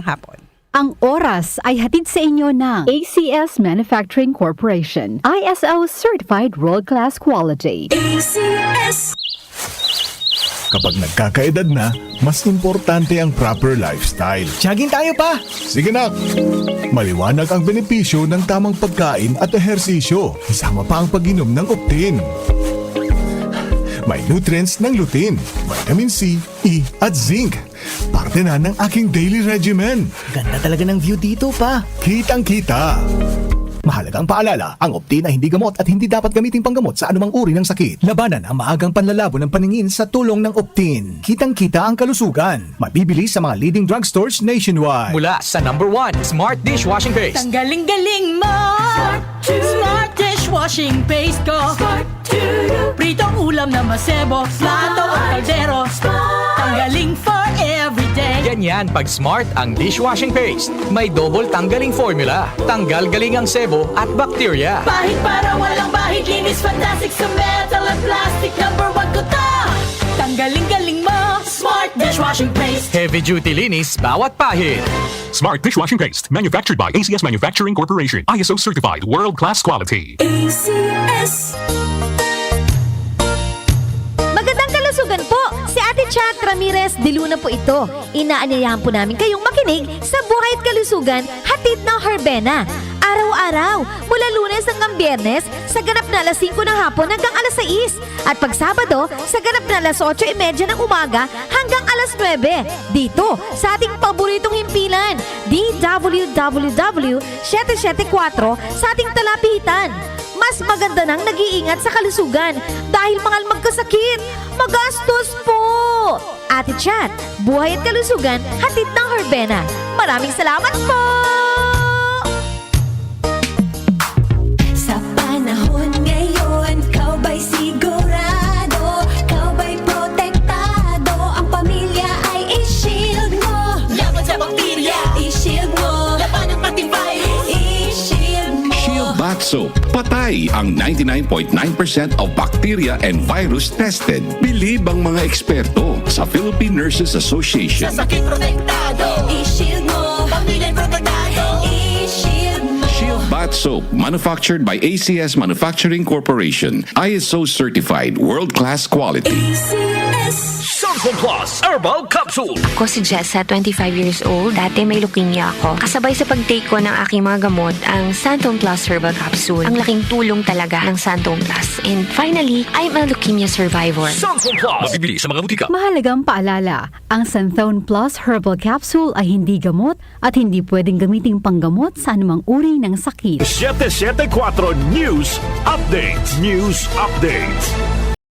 hapon. Ang oras ay hatid sa inyo ng ACS Manufacturing Corporation, ISO Certified World-Class Quality. ACS. Kapag nagkakaedad na, mas importante ang proper lifestyle. Jogging tayo pa! Sige na! Maliwanag ang benepisyo ng tamang pagkain at ehersisyo. Isama pa ang pag-inom ng Optin. May nutrients ng lutein, vitamin C, E at zinc. Parte na ng aking daily regimen. Ganda talaga ng view dito pa. Kitang-kita. Mahalagang paalala, ang Optin ay hindi gamot at hindi dapat gamiting panggamot sa anumang uri ng sakit. Labanan ang maagang panlalabo ng paningin sa tulong ng Optin. Kitang-kita ang kalusugan. Mabibili sa mga leading drugstores nationwide. Mula sa #1 Smart Dishwashing Paste. Tanggaling-galing mo. Smart dishwashing paste ko. Pritong ulam na masebo, plato o kaldero. Tanggaling for everyday. Ganyan pag Smart ang dishwashing paste. May double tanggaling formula. Tanggal galing ang sebo at bacteria. Bahid para walang bahid, linis fantastic sa metal at plastic. #1 ko to. Tanggaling-galing mo. Smart dishwashing paste. Heavy duty linis bawat pahid. Smart Dishwashing Paste, manufactured by ACS Manufacturing Corporation. ISO certified, world-class quality. ACS. Magandang kalusugan po! Si Ate Chat Ramirez de Luna po ito. Inaanyayahan po namin kayong makinig sa Buhay at Kalusugan, hatid ng Herbena. Araw-araw, mula Lunes hanggang Biyernes, sa ganap na alas 5 ng hapon hanggang alas 6. At pag Sabado, sa ganap na alas 8:30 ng umaga hanggang alas 9. Dito, sa ating paboritong himpilan, DWWW 774 sa ating talapitan. Mas maganda nang nag-iingat sa kalusugan dahil mahal magkasakit. Magastos po! Ate Chat, Buhay at Kalusugan, hatid ng Herbena. Maraming salamat po! Sa panahon ngayon, kau ba'y sigurado? Kau ba'y protektado? Ang pamilya ay i-shield mo. Laban sa bakterya, i-shield mo. Laban ng pati virus, i-shield mo. Shield Bath Soap. Patay ang 99.9% of bacteria and virus tested. Believe ang mga eksperto sa Philippine Nurses Association. Sa sakit protektado, i-shield mo. Pamilya protektado, i-shield mo. Shield Bath Soap, manufactured by ACS Manufacturing Corporation. ISO certified, world-class quality. ACS. Santon Plus Herbal Capsule. Ako si Jessa, 25 years old. Dati may leukemia ako. Kasabay sa pag-take ko ng aking mga gamot, ang Santon Plus Herbal Capsule. Ang laking tulong talaga ng Santon Plus. And finally, I'm a leukemia survivor. Santon Plus. Mabibili sa mga butika. Mahalagang paalala, ang Santhone Plus Herbal Capsule ay hindi gamot at hindi pwedeng gamiting panggamot sa anumang uri ng sakit. 774 News Updates. News Updates.